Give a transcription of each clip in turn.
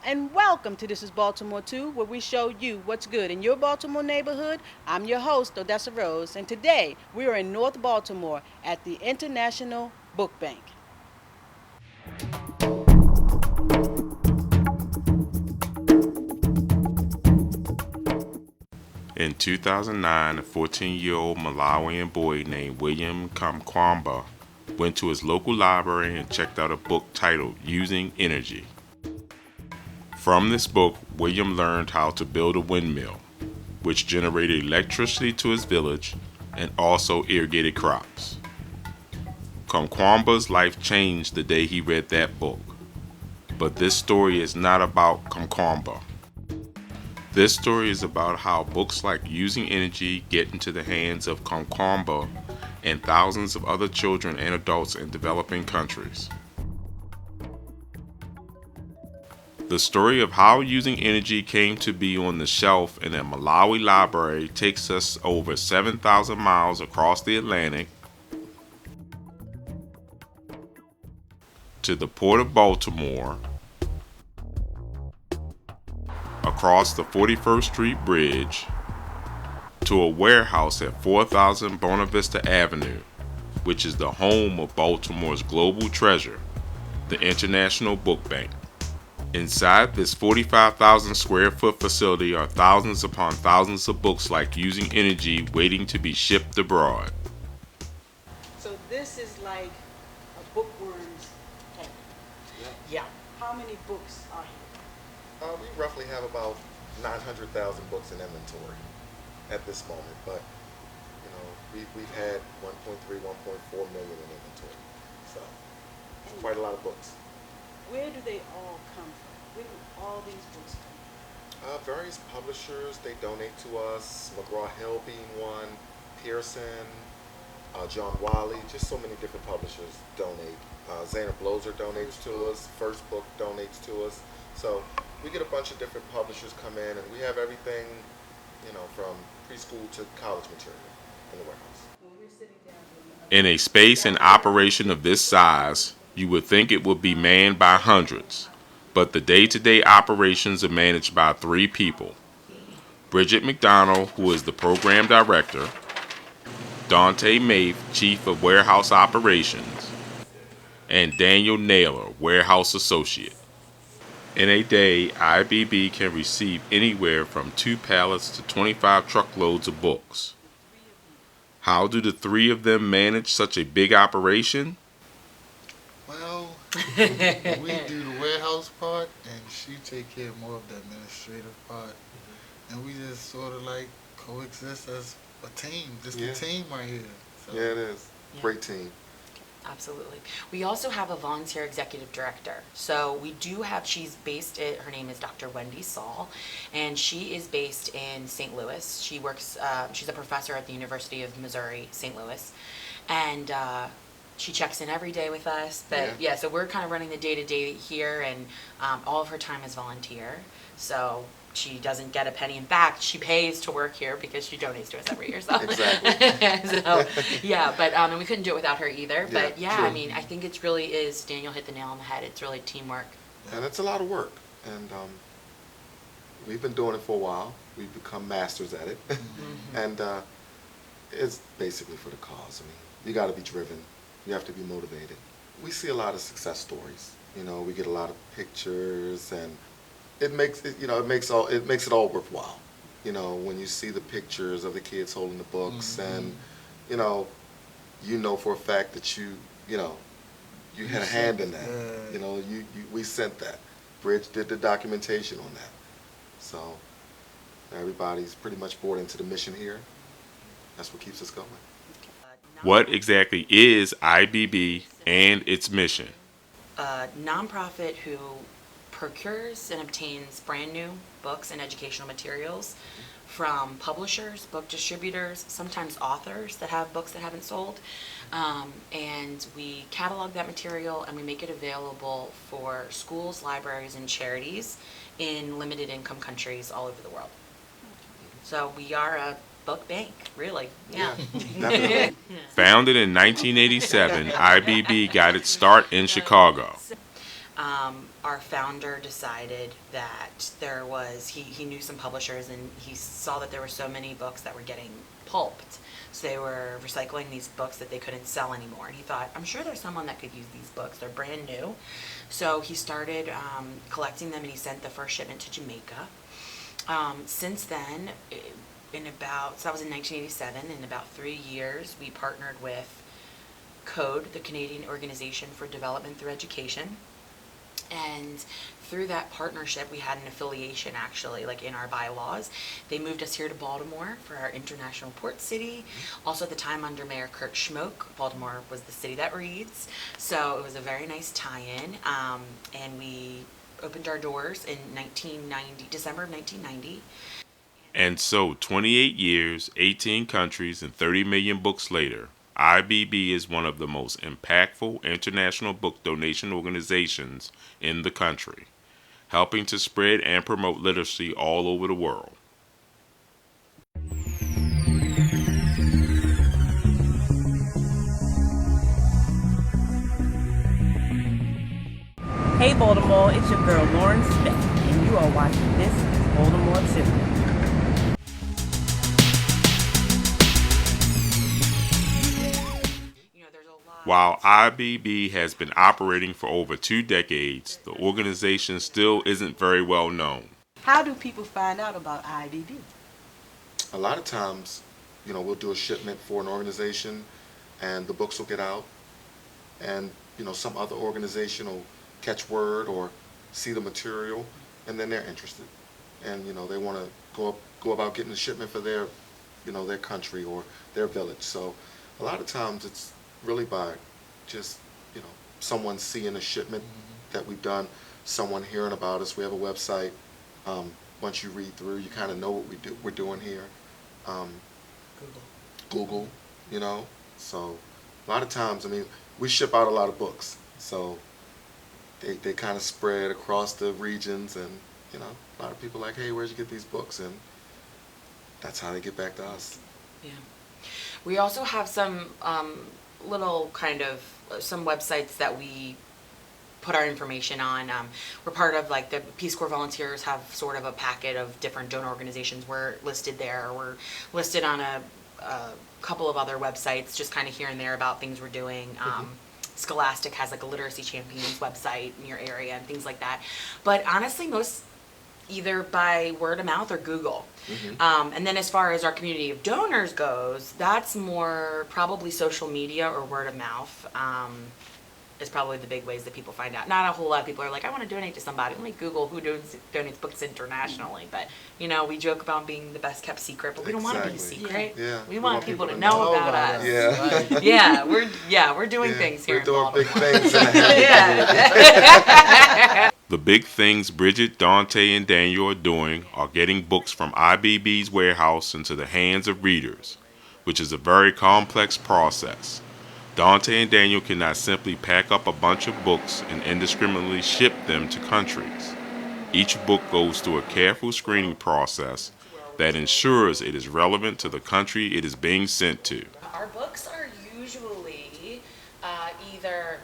and welcome to This is Baltimore 2, where we show you what's good in your Baltimore neighborhood. I'm your host, Odessa Rose, and today we are in North Baltimore at the International Book Bank. In 2009, a 14-year-old Malawian boy named William Kamkwamba went to his local library and checked out a book titled Using Energy. From this book, William learned how to build a windmill, which generated electricity to his village and also irrigated crops. Kamkwamba's life changed the day he read that book. But this story is not about Kamkwamba. This story is about how books like Using Energy get into the hands of Kamkwamba and thousands of other children and adults in developing countries. The story of how Using Energy came to be on the shelf in a Malawi library takes us over 7,000 miles across the Atlantic to the Port of Baltimore, across the 41st Street Bridge, to a warehouse at 4000 Bona Vista Avenue, which is the home of Baltimore's global treasure, the International Book Bank. Inside this 45,000 square foot facility are thousands upon thousands of books like Using Energy waiting to be shipped abroad. So this is like a bookworm's head. Yeah. How many books are here? We roughly have about 900,000 books in inventory at this moment, but we've had 1.3, 1.4 million in inventory, so it's quite a lot of books. Where do they all come from? Where do all these books come from? Various publishers, they donate to us, McGraw-Hill being one, Pearson, John Wiley, just so many different publishers donate. Xander Blozer donates to us, First Book donates to us, so we get a bunch of different publishers come in, and we have everything, from preschool to college material in the warehouse. In a space and operation of this size, you would think it would be manned by hundreds, but the day-to-day operations are managed by 3 people. Bridget McDonald, who is the program director, Dante Maith, chief of warehouse operations, and Daniel Naylor, warehouse associate. In a day, IBB can receive anywhere from 2 pallets to 25 truckloads of books. How do the 3 of them manage such a big operation? Well, we do the warehouse part, and she take care of more of the administrative part, and we just sort of like coexist as a team. Just a team right here. So. Yeah, it is. Great team. Absolutely. We also have a volunteer executive director. So we do have, her name is Dr. Wendy Saul, and she is based in St. Louis. She works, she's a professor at the University of Missouri, St. Louis. And she checks in every day with us. But so we're kind of running the day-to-day here, and all of her time is volunteer. So she doesn't get a penny. In fact, she pays to work here because she donates to us every year. So, Exactly. but and we couldn't do it without her either. But true. I mean, I think it's really is, Daniel hit the nail on the head. It's really teamwork. And it's a lot of work, and we've been doing it for a while. We've become masters at it, and it's basically for the cause. I mean, you got to be driven. You have to be motivated. We see a lot of success stories. We get a lot of pictures, and it makes it makes it all worthwhile. When you see the pictures of the kids holding the books, and you know for a fact that you had a hand in that. We sent that. Bridge did the documentation on that. So everybody's pretty much bought into the mission here. That's what keeps us going. What exactly is IBB and its mission? A nonprofit who procures and obtains brand new books and educational materials from publishers, book distributors, sometimes authors that have books that haven't sold. And we catalog that material and we make it available for schools, libraries, and charities in limited income countries all over the world. So we are a book bank, really. Yeah. Definitely. Founded in 1987, IBB got its start in Chicago. our founder decided that he knew some publishers and he saw that there were so many books that were getting pulped. So they were recycling these books that they couldn't sell anymore. And he thought, I'm sure there's someone that could use these books. They're brand new. So he started collecting them and he sent the first shipment to Jamaica. Since then, so that was in 1987, in about 3 years, we partnered with CODE, the Canadian Organization for Development Through Education. And through that partnership, we had an affiliation actually, like in our bylaws. They moved us here to Baltimore for our international port city. Also at the time under Mayor Kurt Schmoke, Baltimore was the city that reads. So it was a very nice tie-in. And we opened our doors in December of 1990. And so, 28 years, 18 countries, and 30 million books later, IBB is one of the most impactful international book donation organizations in the country, helping to spread and promote literacy all over the world. Hey Baltimore, it's your girl Lauren Smith, and you are watching This is Baltimore 2. While IBB has been operating for over 2 decades, the organization still isn't very well known. How do people find out about IBB? A lot of times, we'll do a shipment for an organization and the books will get out and, some other organization will catch word or see the material and then they're interested. And, they want to go about getting a shipment for their, their country or their village. So a lot of times it's really by just, someone seeing a shipment that we've done, someone hearing about us. We have a website. Once you read through, you kind of know what we're doing here. Google, So a lot of times, we ship out a lot of books. So they kind of spread across the regions and, a lot of people are like, hey, where'd you get these books? And that's how they get back to us. Yeah. We also have some little kind of some websites that we put our information on. We're part of like the Peace Corps volunteers have sort of a packet of different donor organizations. We're listed there. We're listed on a couple of other websites, just kind of here and there about things we're doing. Scholastic has like a literacy champions website in your area and things like that. But honestly, most either by word of mouth or Google. And then as far as our community of donors goes, that's more probably social media or word of mouth is probably the big ways that people find out. Not a whole lot of people are like, I want to donate to somebody. Let me Google who donates books internationally. But, we joke about being the best kept secret, but we don't want to be a secret. Yeah. We want people to know about us. Yeah. We're doing things here We're in doing Baltimore. big things in the happy Yeah. The big things Bridget, Dante, and Daniel are doing are getting books from IBB's warehouse into the hands of readers, which is a very complex process. Dante and Daniel cannot simply pack up a bunch of books and indiscriminately ship them to countries. Each book goes through a careful screening process that ensures it is relevant to the country it is being sent to. Our books are usually either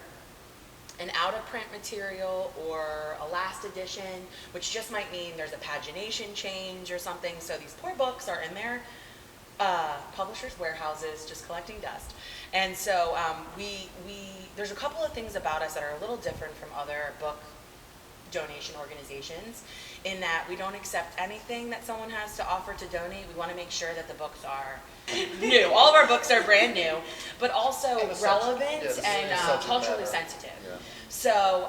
an out-of-print material or a last edition, which just might mean there's a pagination change or something. So these poor books are in their publishers' warehouses just collecting dust. And so there's a couple of things about us that are a little different from other book donation organizations in that we don't accept anything that someone has to offer to donate. We want to make sure that the books are new. All of our books are brand new, but also relevant and culturally sensitive. Yeah. So,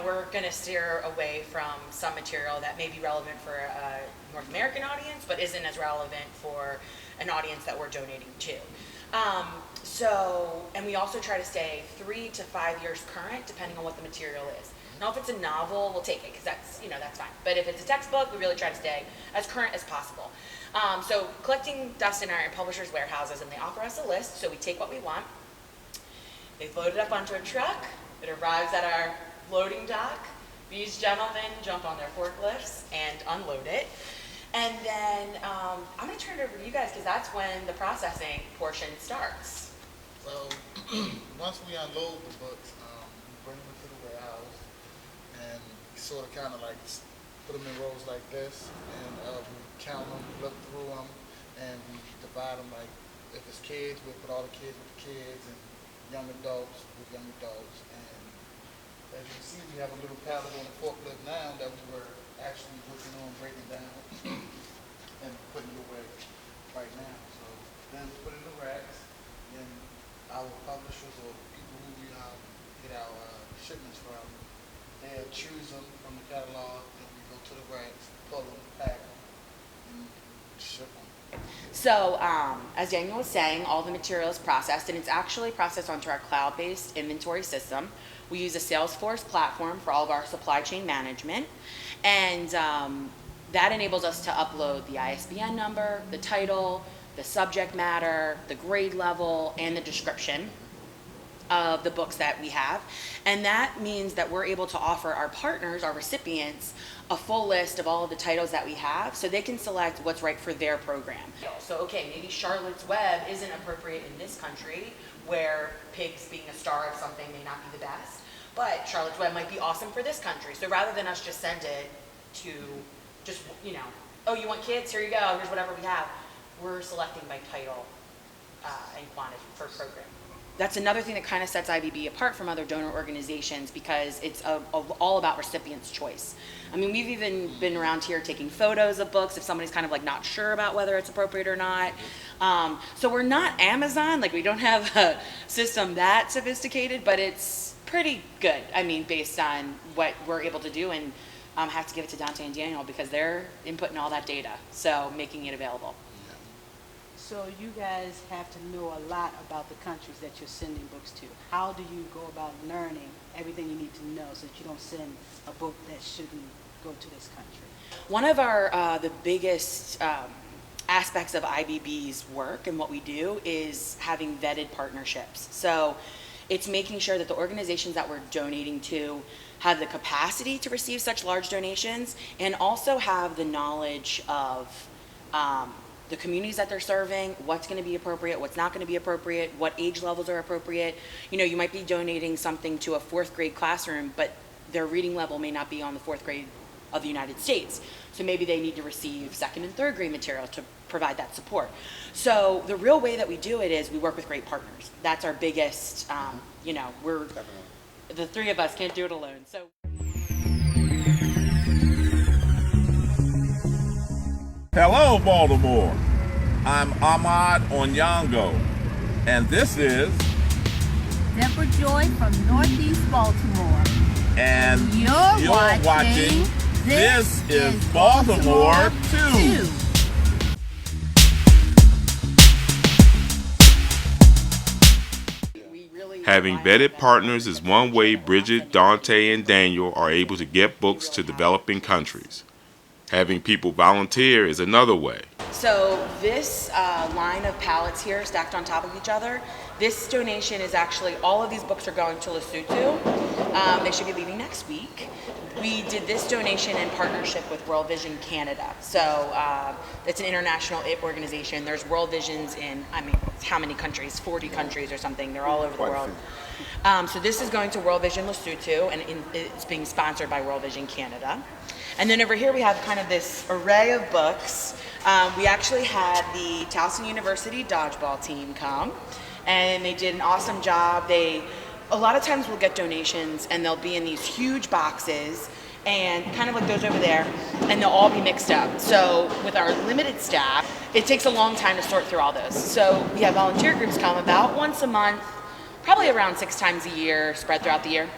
we're going to steer away from some material that may be relevant for a North American audience, but isn't as relevant for an audience that we're donating to. And we also try to stay 3 to 5 years current, depending on what the material is. Now, if it's a novel, we'll take it because that's fine. But if it's a textbook, we really try to stay as current as possible. So collecting dust in our publishers' warehouses, and they offer us a list, so we take what we want. They load it up onto a truck. It arrives at our loading dock. These gentlemen jump on their forklifts and unload it. And then I'm going to turn it over to you guys because that's when the processing portion starts. So once we unload the books, we bring them to the warehouse. sort of kind of like put them in rows like this, and we count them, look through them, and we divide them like if it's kids, we put all the kids with the kids, and young adults with young adults. And as you can see, we have a little pallet on the forklift now that we were actually working on breaking down and putting it away right now. So then we put it in the racks, then our publishers or people who we get our shipments from, they'll choose them from the catalog, then we go to the racks, pull them, pack them, and ship them. So, as Daniel was saying, all the material is processed, and it's actually processed onto our cloud-based inventory system. We use a Salesforce platform for all of our supply chain management, and that enables us to upload the ISBN number, the title, the subject matter, the grade level, and the description of the books that we have. And that means that we're able to offer our partners, our recipients, a full list of all of the titles that we have so they can select what's right for their program. So, okay, maybe Charlotte's Web isn't appropriate in this country where pigs being a star of something may not be the best, but Charlotte's Web might be awesome for this country. So rather than us just send it to just, oh, you want kids? Here you go. Here's whatever we have. We're selecting by title and quantity for program. That's another thing that kind of sets IBB apart from other donor organizations because it's all about recipient's choice. I mean, we've even been around here taking photos of books if somebody's kind of like not sure about whether it's appropriate or not. So we're not Amazon, like we don't have a system that sophisticated, but it's pretty good, I mean, based on what we're able to do, and have to give it to Dante and Daniel because they're inputting all that data, so making it available. So you guys have to know a lot about the countries that you're sending books to. How do you go about learning everything you need to know so that you don't send a book that shouldn't go to this country? One of our the biggest aspects of IBB's work and what we do is having vetted partnerships. So it's making sure that the organizations that we're donating to have the capacity to receive such large donations and also have the knowledge of the communities that they're serving, what's going to be appropriate, what's not going to be appropriate, what age levels are appropriate. You might be donating something to a 4th grade classroom, but their reading level may not be on the 4th grade of the United States. So maybe they need to receive 2nd and 3rd grade material to provide that support. So the real way that we do it is we work with great partners. That's our biggest, we're, the three of us can't do it alone. So. Hello, Baltimore. I'm Ahmad Onyango, and this is Deborah Joy from Northeast Baltimore. and You're watching This is Baltimore 2. Having vetted partners is one way Bridget, Dante, and Daniel are able to get books to developing countries. Having people volunteer is another way. So this line of pallets here stacked on top of each other, this donation is actually, all of these books are going to Lesotho. They should be leaving next week. We did this donation in partnership with World Vision Canada. So it's an international organization. There's World Visions in, how many countries? 40 countries or something. They're all over the world. So this is going to World Vision Lesotho, and it's being sponsored by World Vision Canada. And then over here we have kind of this array of books. We actually had the Towson University dodgeball team come, and they did an awesome job. A lot of times we'll get donations, and they'll be in these huge boxes, and kind of like those over there, and they'll all be mixed up. So with our limited staff, it takes a long time to sort through all those. So we have volunteer groups come about once a month, probably around 6 times a year, spread throughout the year.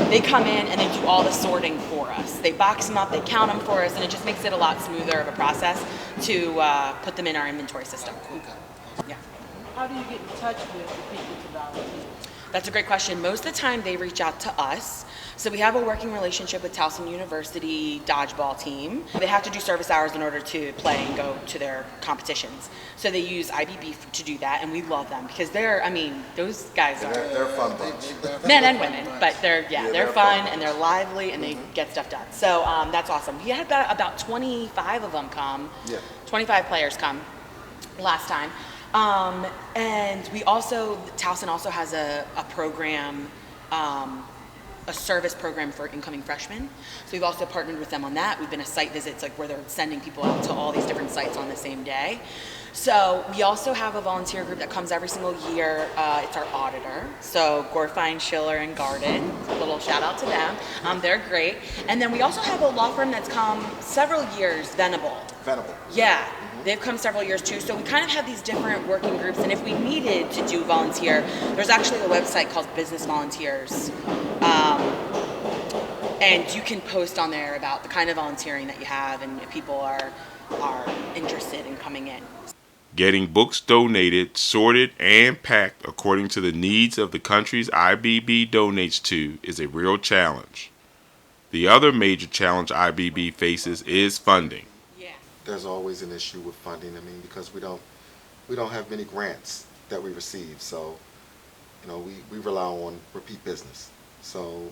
They come in and they do all the sorting for us. They box them up, they count them for us, and it just makes it a lot smoother of a process to put them in our inventory system. Yeah. How do you get in touch with the people to volunteer? That's a great question. Most of the time they reach out to us. So we have a working relationship with Towson University dodgeball team. They have to do service hours in order to play and go to their competitions. So they use IBB to do that, and we love them because those guys are They're a fun bunch. men and women, but they're fun and they're lively and they get stuff done. So that's awesome. We had about 25 of them come. Yeah. 25 players come last time. And we also, Towson also has a program, a service program for incoming freshmen. So we've also partnered with them on that. We've been a site visits, like where they're sending people out to all these different sites on the same day. So we also have a volunteer group that comes every single year. It's our auditor. So Gorfine, Schiller, and Garden. A little shout out to them. They're great. And then we also have a law firm that's come several years, Venable. Venable. Yeah, they've come several years too. So we kind of have these different working groups. And if we needed to do volunteer, there's actually a website called Business Volunteers. And you can post on there about the kind of volunteering that you have and if people are interested in coming in. Getting books donated, sorted, and packed according to the needs of the countries IBB donates to is a real challenge. The other major challenge IBB faces is funding. Yeah. There's always an issue with funding. I mean, because we don't have many grants that we receive, so we rely on repeat business. So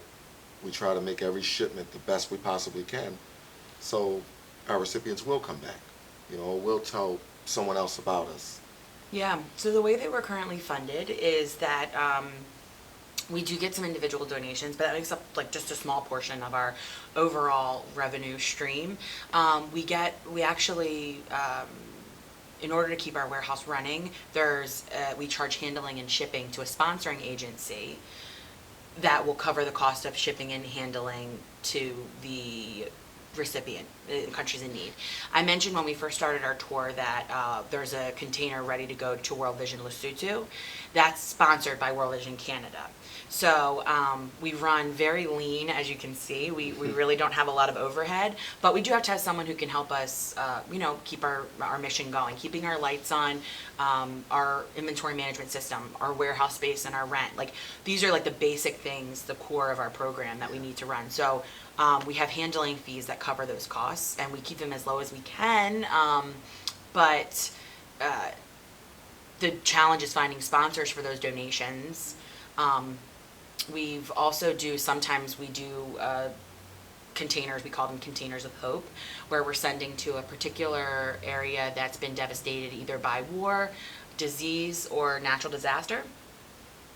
we try to make every shipment the best we possibly can, so our recipients will come back. We'll tell someone else about us. Yeah, so the way that we're currently funded is that we do get some individual donations, but that makes up like just a small portion of our overall revenue stream. We actually, in order to keep our warehouse running, we charge handling and shipping to a sponsoring agency that will cover the cost of shipping and handling to the recipient, countries in need. I mentioned when we first started our tour that there's a container ready to go to World Vision Lesotho. That's sponsored by World Vision Canada. So we run very lean, as you can see. We really don't have a lot of overhead, but we do have to have someone who can help us, keep our mission going, keeping our lights on, our inventory management system, our warehouse space, and our rent. Like these are like the basic things, the core of our program that we need to run. So we have handling fees that cover those costs, and we keep them as low as we can. But the challenge is finding sponsors for those donations. We've also sometimes we do containers, we call them containers of hope, where we're sending to a particular area that's been devastated either by war, disease, or natural disaster.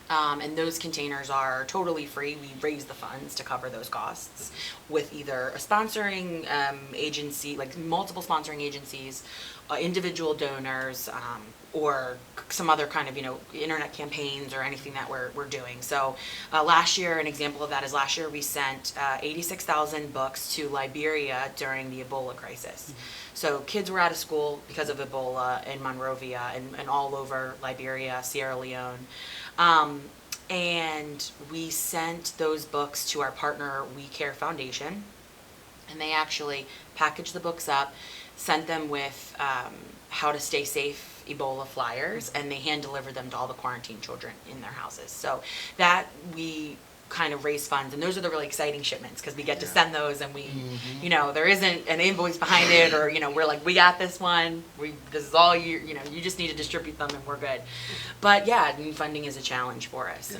And those containers are totally free. We raise the funds to cover those costs with either a sponsoring agency, like multiple sponsoring agencies, individual donors, or some other kind of, internet campaigns or anything that we're doing. So last year, an example of that is last year we sent 86,000 books to Liberia during the Ebola crisis. Mm-hmm. So kids were out of school because of Ebola in Monrovia and all over Liberia, Sierra Leone. And we sent those books to our partner We Care Foundation, and they actually packaged the books up, sent them with how to stay safe Ebola flyers, and they hand delivered them to all the quarantined children in their houses. So that we kind of raise funds, and those are the really exciting shipments because we get to send those, and we, there isn't an invoice behind it, or we're like, we got this one. This is all you. You just need to distribute them, and we're good. But yeah, funding is a challenge for us.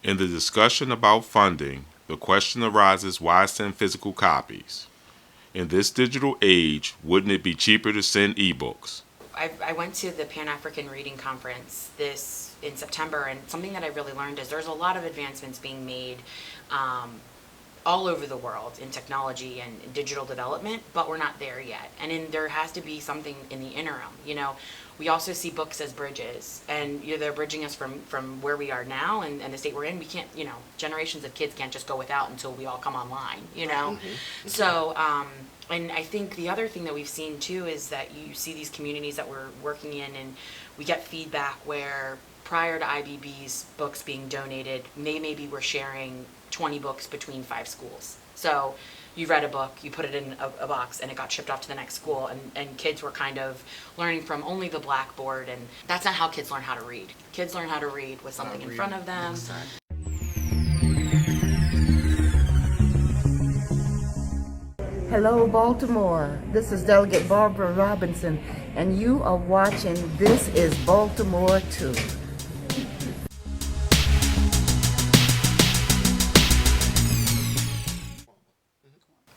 In the discussion about funding, the question arises: why send physical copies? In this digital age, wouldn't it be cheaper to send ebooks? I went to the Pan-African Reading Conference in September, and something that I really learned is there's a lot of advancements being made all over the world in technology and digital development, but we're not there yet. And there has to be something in the interim. We also see books as bridges, and they're bridging us from where we are now and the state we're in. We can't, generations of kids can't just go without until we all come online, So, and I think the other thing that we've seen too is that you see these communities that we're working in, and we get feedback where prior to IBB's books being donated, maybe we're sharing 20 books between 5 schools. So you read a book, you put it in a box, and it got shipped off to the next school, and kids were kind of learning from only the blackboard, and that's not how kids learn how to read. Kids learn how to read with something in front of them. Hello, Baltimore. This is Delegate Barbara Robinson, and you are watching This is Baltimore 2.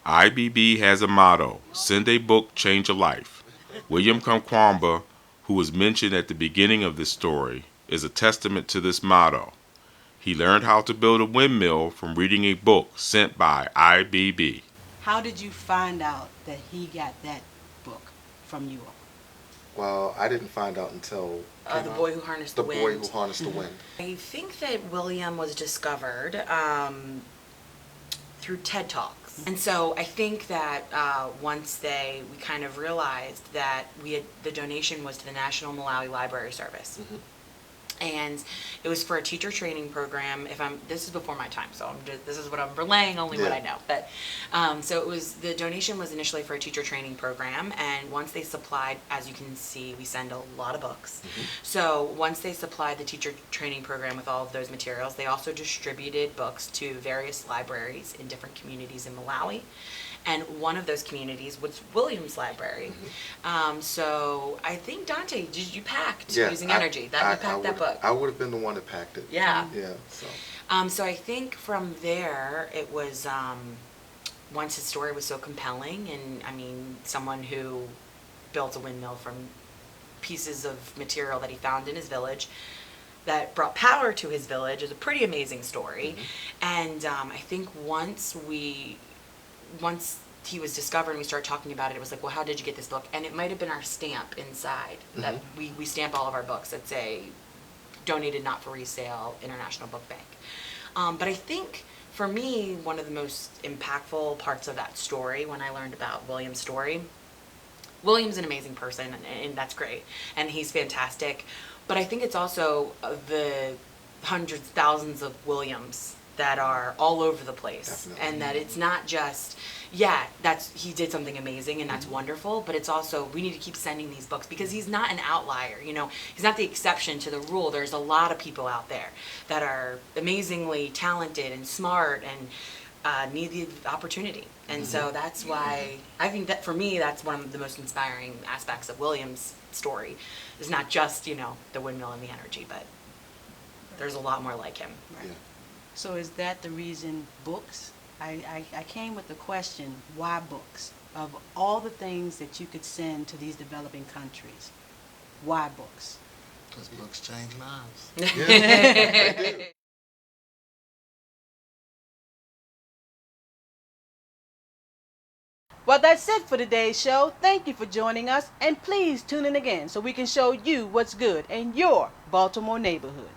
IBB has a motto: send a book, change a life. William Kamkwamba, who was mentioned at the beginning of this story, is a testament to this motto. He learned how to build a windmill from reading a book sent by IBB. How did you find out that he got that book from you all? Well, I didn't find out until The Boy Who Harnessed the The Wind. Boy Who Harnessed the Wind. I think that William was discovered through TED Talks. And so I think that once we kind of realized that the donation was to the National Malawi Library Service. And it was for a teacher training program. This is before my time, so this is what I'm relaying, only what I know. But so the donation was initially for a teacher training program, and once they supplied, as you can see, we send a lot of books. So once they supplied the teacher training program with all of those materials, they also distributed books to various libraries in different communities in Malawi. And one of those communities was Williams Library. So I think, Dante, you packed Using Energy. You packed that book. I would have been the one that packed it. Yeah. Yeah. So. So I think from there, it was once his story was so compelling, and I mean, someone who built a windmill from pieces of material that he found in his village that brought power to his village is a pretty amazing story. And I think once he was discovered and we started talking about it, it was like, well, how did you get this book? And it might have been our stamp inside that we stamp all of our books that say donated not for resale, International Book Bank. But I think for me, one of the most impactful parts of that story, when I learned about William's story, William's an amazing person, and that's great, and he's fantastic. But I think it's also the hundreds, thousands of Williams that are all over the place. Definitely. And that it's not just, he did something amazing and that's wonderful, but it's also, we need to keep sending these books because he's not an outlier, he's not the exception to the rule. There's a lot of people out there that are amazingly talented and smart and need the opportunity. And so that's why, I think that for me, that's one of the most inspiring aspects of William's story, is not just, the windmill and the energy, but there's a lot more like him. Right. Yeah. So is that the reason books? I came with the question, why books? Of all the things that you could send to these developing countries, why books? Because books change lives. Yeah, they do. Well, that's it for today's show. Thank you for joining us, and please tune in again so we can show you what's good in your Baltimore neighborhood.